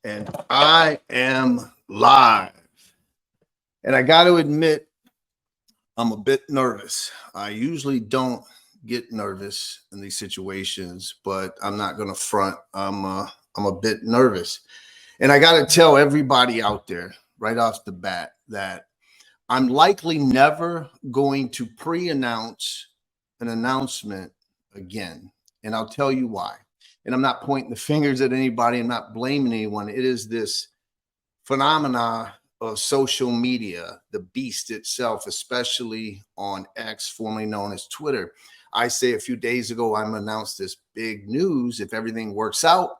And I am live. And I got to admit, I'm a bit nervous. I usually don't get nervous in these situations, but I'm not going to front. I'm a bit nervous. And I got to tell everybody out there right off the bat that I'm likely never going to pre-announce an announcement again. And I'll tell you why. And I'm not pointing the fingers at anybody. I'm not blaming anyone. It is this phenomena of social media, the beast itself, especially on X, formerly known as Twitter. I say a few days ago, I'm announced this big news if everything works out.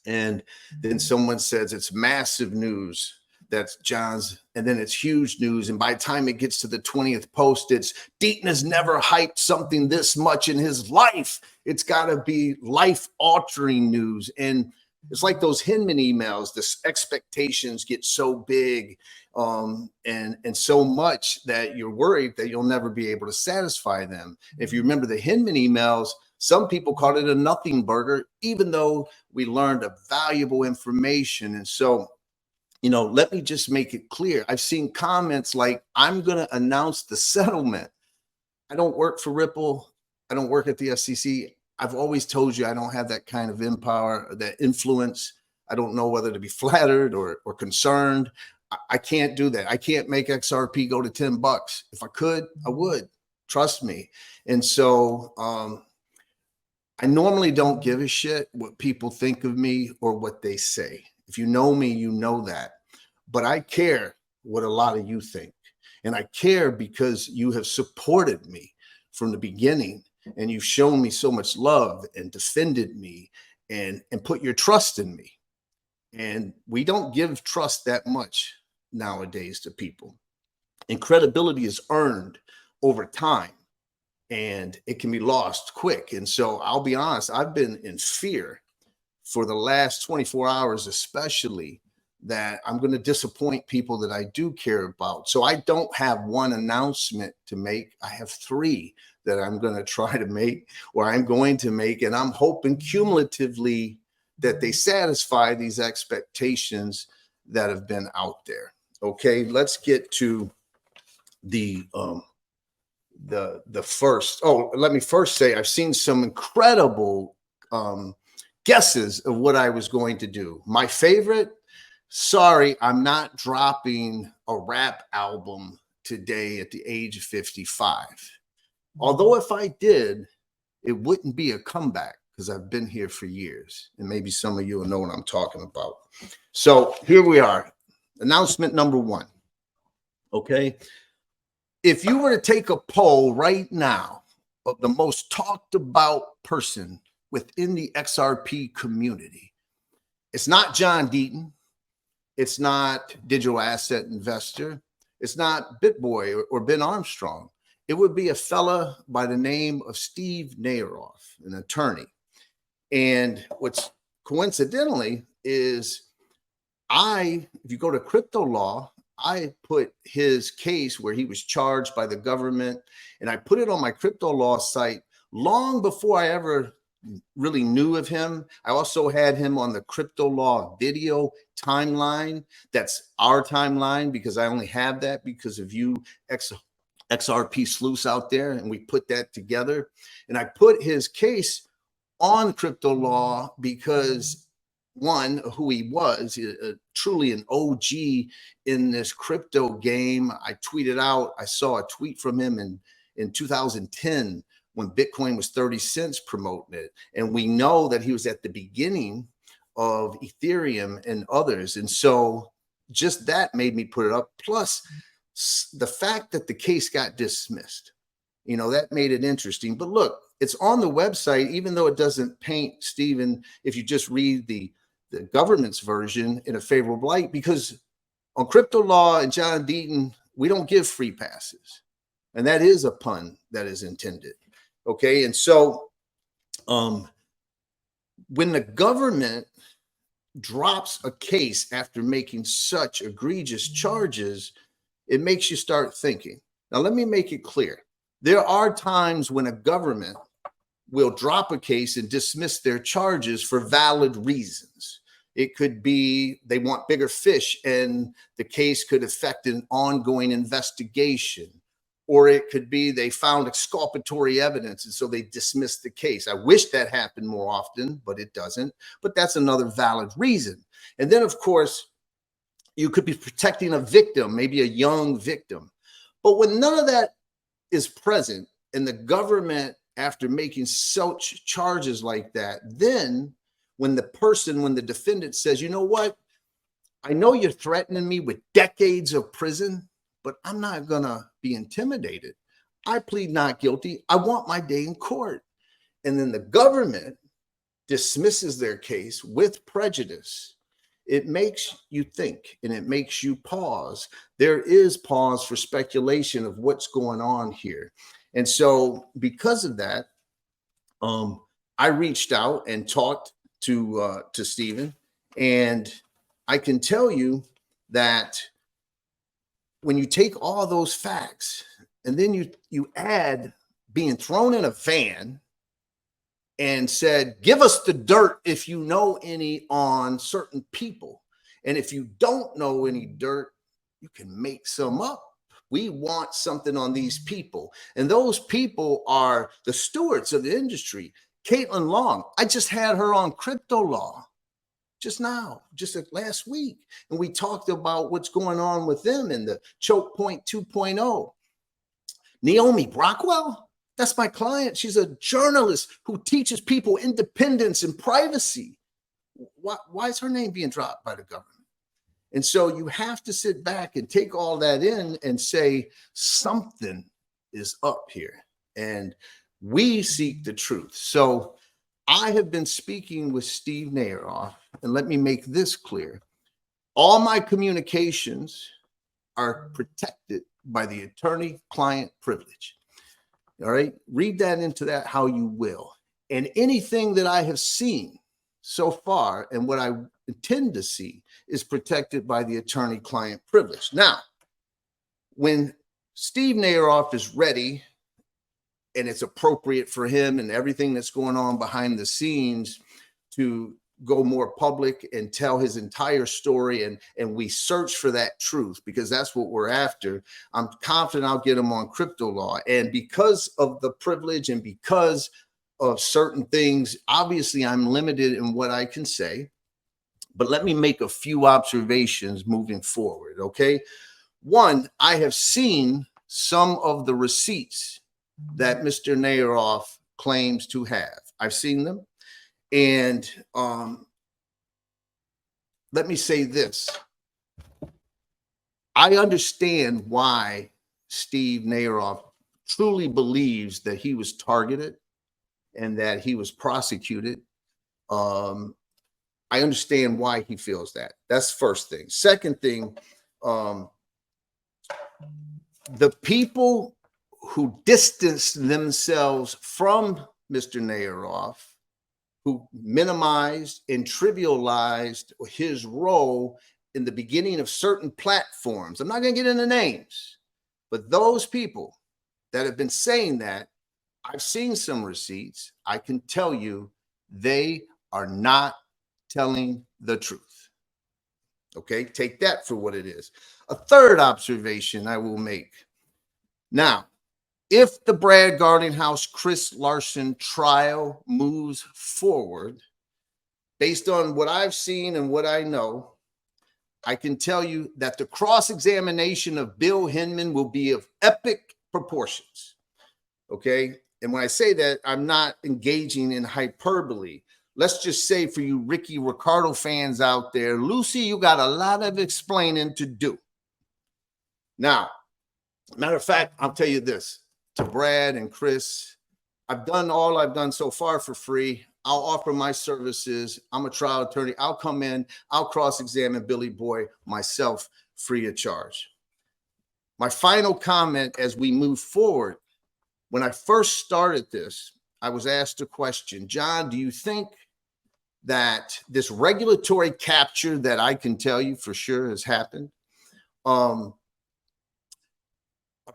And then someone says it's massive news. That's John's, and then it's huge news. And by the time it gets to the 20th post, it's DEATON has never hyped something this much in his life. It's got to be life-altering news. And it's like those Hinman emails. The expectations get so big and so much that you're worried that you'll never be able to satisfy them. If you remember the Hinman emails, some people called it a nothing burger, even though we learned a valuable information. And so, you know, let me just make it clear. I've seen comments like, I'm going to announce the settlement. I don't work for Ripple. I don't work at the SEC. I've always told you I don't have that kind of empower, that influence. I don't know whether to be flattered or concerned. I can't do that. I can't make XRP go to $10. If I could, I would. Trust me. And so I normally don't give a shit what people think of me or what they say. If you know me, you know that. But I care what a lot of you think. And I care because you have supported me from the beginning. And you've shown me so much love and defended me and put your trust in me. And we don't give trust that much nowadays to people. And credibility is earned over time. And it can be lost quick. And so I'll be honest, I've been in fear for the last 24 hours, especially, that I'm going to disappoint people that I do care about. So I don't have one announcement to make. I have three that I'm going to try to make, or I'm going to make. And I'm hoping cumulatively that they satisfy these expectations that have been out there. Okay, let's get to the first. Oh, let me first say I've seen some incredible guesses of what I was going to do. My favorite, sorry, I'm not dropping a rap album today at the age of 55. Although if I did, it wouldn't be a comeback because I've been here for years. And maybe some of you will know what I'm talking about. So here we are. Announcement number one. Okay. If you were to take a poll right now of the most talked about person within the XRP community, it's not John DEATON. It's not Digital Asset Investor. It's not BitBoy or Ben Armstrong. It would be a fella by the name of Steve Nayeroff, an attorney. And what's coincidentally is if you go to crypto law, I put his case where he was charged by the government, and I put it on my crypto law site long before I ever really knew of him. I also had him on the crypto law video timeline. That's our timeline because I only have that because of you XRP sleuths out there, and we put that together. And I put his case on crypto law because one, who he was, truly an OG in this crypto game. I tweeted out, I saw a tweet from him in 2010 when Bitcoin was 30 cents promoting it. And we know that he was at the beginning of Ethereum and others. And so just that made me put it up. Plus the fact that the case got dismissed, you know, that made it interesting. But look, it's on the website, even though it doesn't paint Stephen, if you just read the government's version, in a favorable light, because on crypto law and John DEATON, we don't give free passes. And that is a pun that is intended. Okay. And so when the government drops a case after making such egregious charges, it makes you start thinking. Now, let me make it clear. There are times when a government will drop a case and dismiss their charges for valid reasons. It could be they want bigger fish and the case could affect an ongoing investigation. Or it could be they found exculpatory evidence and so they dismissed the case. I wish that happened more often, but it doesn't. But that's another valid reason. And then, of course, you could be protecting a victim, maybe a young victim. But when none of that is present and the government, after making such charges like that, then when the defendant says, you know what, I know you're threatening me with decades of prison, but I'm not going to be intimidated. I plead not guilty. I want my day in court. And then the government dismisses their case with prejudice. It makes you think and it makes you pause. There is pause for speculation of what's going on here. And so because of that, I reached out and talked to Stephen, and I can tell you that when you take all those facts and then you add being thrown in a van and said, give us the dirt if you know any on certain people. And if you don't know any dirt, you can make some up. We want something on these people. And those people are the stewards of the industry. Caitlin Long, I just had her on Crypto Law just last week. And we talked about what's going on with them in the Choke Point 2.0. Naomi Brockwell, that's my client. She's a journalist who teaches people independence and privacy. Why is her name being dropped by the government? And so you have to sit back and take all that in and say something is up here. And we seek the truth. So I have been speaking with Steve Nayeroff, and let me make this clear. All my communications are protected by the attorney-client privilege. All right, read that into that how you will. And anything that I have seen so far and what I intend to see is protected by the attorney-client privilege. Now, when Steve Nayeroff is ready and it's appropriate for him and everything that's going on behind the scenes to go more public and tell his entire story, and we search for that truth because that's what we're after, I'm confident I'll get him on Crypto Law. And because of the privilege and because of certain things, obviously I'm limited in what I can say, but let me make a few observations moving forward, okay? One, I have seen some of the receipts that Mr. Nayeroff claims to have. I've seen them. And let me say this. I understand why Steve Nayeroff truly believes that he was targeted and that he was prosecuted. I understand why he feels that. That's first thing. Second thing, the people who distanced themselves from Mr. Nayeroff, who minimized and trivialized his role in the beginning of certain platforms. I'm not going to get into names, but those people that have been saying that, I've seen some receipts. I can tell you they are not telling the truth. Okay, take that for what it is. A third observation I will make. Now, if the Brad Garlinghouse, Chris Larson trial moves forward, based on what I've seen and what I know, I can tell you that the cross-examination of Bill Hinman will be of epic proportions. Okay? And when I say that, I'm not engaging in hyperbole. Let's just say for you Ricky Ricardo fans out there, Lucy, you got a lot of explaining to do. Now, matter of fact, I'll tell you this. To Brad and Chris, I've done all I've done so far for free. I'll offer my services. I'm a trial attorney. I'll come in. I'll cross-examine Billy Boy myself free of charge. My final comment as we move forward, when I first started this, I was asked a question. John, do you think that this regulatory capture that I can tell you for sure has happened, are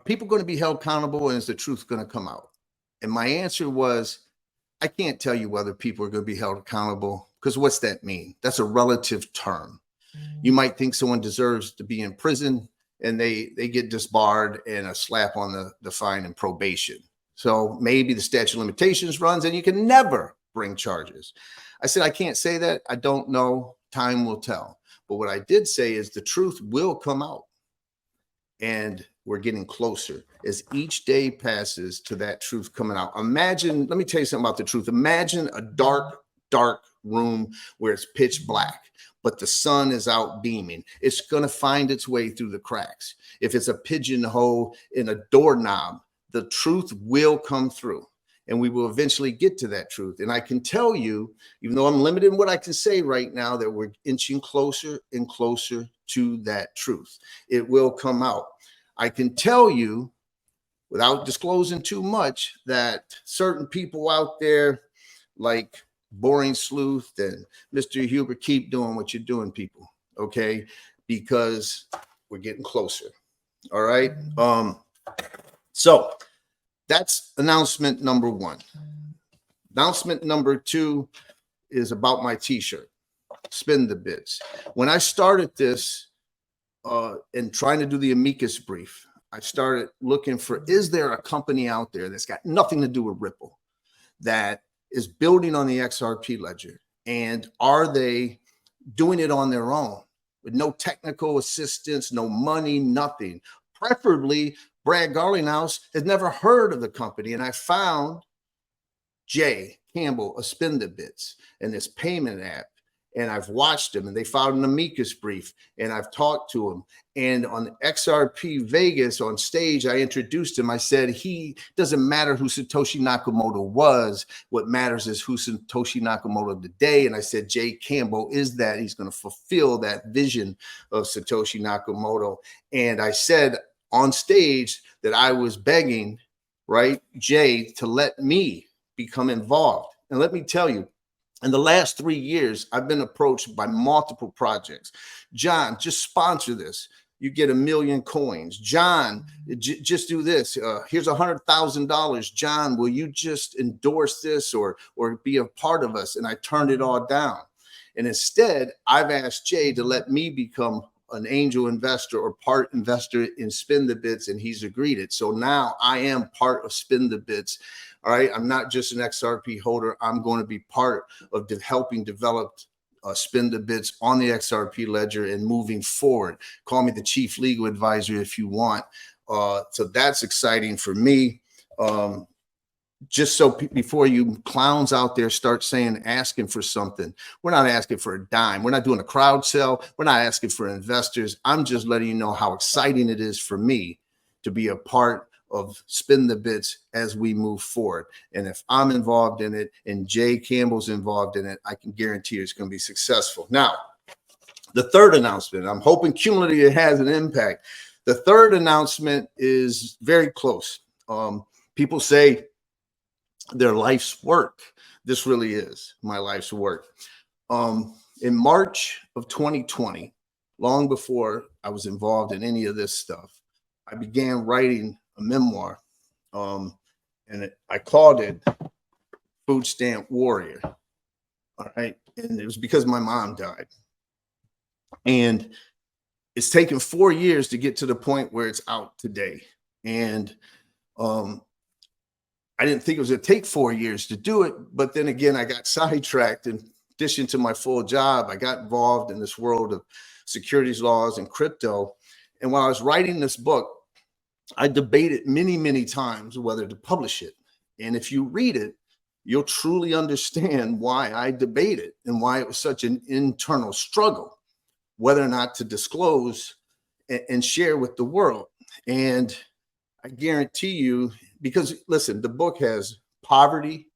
people going to be held accountable and is the truth going to come out? And my answer was, I can't tell you whether people are going to be held accountable, because what's that mean? That's a relative term. You might think someone deserves to be in prison and they get disbarred and a slap on the fine and probation. So maybe the statute of limitations runs and you can never bring charges. I said, I can't say that. I don't know. Time will tell. But what I did say is the truth will come out. And we're getting closer as each day passes to that truth coming out. Imagine, let me tell you something about the truth. Imagine a dark, dark room where it's pitch black, but the sun is out beaming. It's going to find its way through the cracks. If it's a pigeonhole in a doorknob, the truth will come through. And we will eventually get to that truth. And I can tell you, even though I'm limited in what I can say right now, that we're inching closer and closer to that truth. It will come out. I can tell you, without disclosing too much, that certain people out there, like Boring Sleuth and Mr. Huber, keep doing what you're doing, people, okay? Because we're getting closer, all right? So that's announcement number one. Announcement number two is about my t-shirt, Spin the Bits. When I started this and trying to do the amicus brief, I started looking for, is there a company out there that's got nothing to do with Ripple that is building on the XRP ledger? And are they doing it on their own with no technical assistance, no money, nothing? Preferably, Brad Garlinghouse has never heard of the company. And I found Jay Campbell of Spin the Bits and this payment app. And I've watched him, and they filed an amicus brief, and I've talked to him. And on XRP Vegas on stage, I introduced him. I said, he doesn't matter who Satoshi Nakamoto was. What matters is who Satoshi Nakamoto today. And I said, Jay Campbell is that. He's going to fulfill that vision of Satoshi Nakamoto. And I said on stage that I was begging, right, Jay, to let me become involved. And let me tell you, in the last 3 years, I've been approached by multiple projects. John, just sponsor this. You get 1 million coins. John, just do this. Here's $100,000. John, will you just endorse this or be a part of us? And I turned it all down. And instead, I've asked Jay to let me become an angel investor or part investor in Spin the Bits, and he's agreed it. So now I am part of Spin the Bits. All right, I'm not just an XRP holder. I'm going to be part of helping develop Spin the Bits on the XRP ledger and moving forward. Call me the chief legal advisor if you want. So that's exciting for me. Just so before you clowns out there start saying, asking for something, we're not asking for a dime. We're not doing a crowd sale. We're not asking for investors. I'm just letting you know how exciting it is for me to be a part of Spin the Bits as we move forward. And if I'm involved in it and Jay Campbell's involved in it, I can guarantee you it's going to be successful. Now, the third announcement, I'm hoping cumulatively it has an impact. The third announcement is very close. People say their life's work. This really is my life's work. In March of 2020, long before I was involved in any of this stuff, I began writing a memoir, and I called it Food Stamp Warrior. All right. And it was because my mom died. And it's taken 4 years to get to the point where it's out today. And I didn't think it was going to take 4 years to do it. But then again, I got sidetracked. In addition to my full job, I got involved in this world of securities laws and crypto. And while I was writing this book, I debated many, many times whether to publish it. And if you read it, you'll truly understand why I debated and why it was such an internal struggle, whether or not to disclose and share with the world. And I guarantee you, because listen, the book has poverty,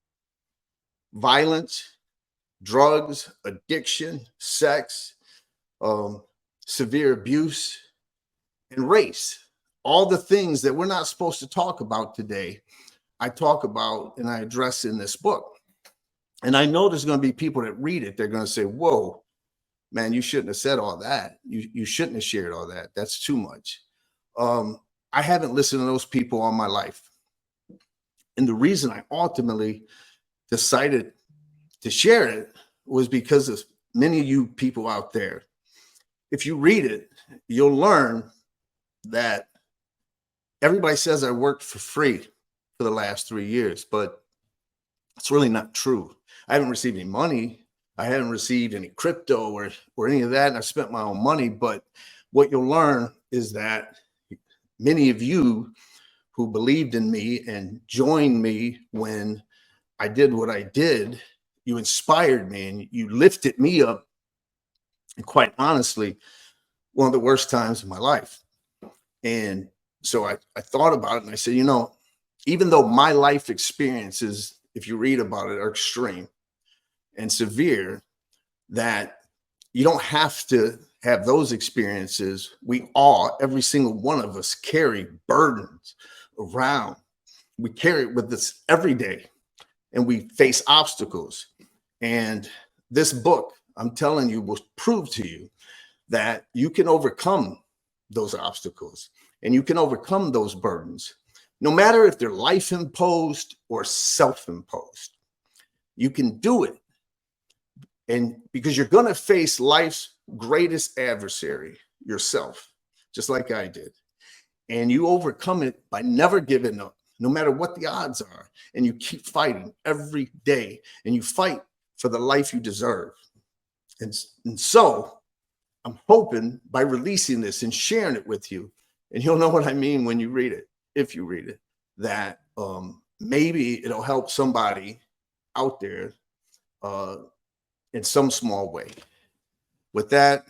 violence, drugs, addiction, sex, severe abuse, and race. All the things that we're not supposed to talk about today, I talk about and I address in this book. And I know there's going to be people that read it. They're going to say, whoa, man, you shouldn't have said all that. You shouldn't have shared all that. That's too much. I haven't listened to those people all my life. And the reason I ultimately decided to share it was because of many of you people out there. If you read it, you'll learn that everybody says I worked for free for the last 3 years, but it's really not true. I haven't received any money. I haven't received any crypto or any of that. And I spent my own money. But what you'll learn is that many of you who believed in me and joined me when I did what I did, you inspired me and you lifted me up. And quite honestly, one of the worst times of my life. And so I thought about it and I said, you know, even though my life experiences, if you read about it, are extreme and severe, that you don't have to have those experiences. We all, every single one of us, carry burdens around. We carry it with us every day and we face obstacles. And this book, I'm telling you, will prove to you that you can overcome those obstacles and you can overcome those burdens, no matter if they're life imposed or self-imposed. You can do it. And because you're going to face life's greatest adversary, yourself, just like I did. And you overcome it by never giving up, no matter what the odds are. And you keep fighting every day and you fight for the life you deserve. And so I'm hoping by releasing this and sharing it with you, and you'll know what I mean when you read it, if you read it, that maybe it'll help somebody out there in some small way. With that,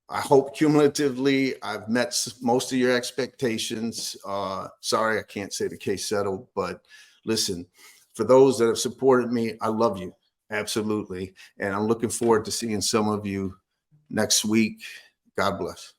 I hope cumulatively I've met most of your expectations. Sorry, I can't say the case settled, but listen, for those that have supported me, I love you, absolutely. And I'm looking forward to seeing some of you next week. God bless.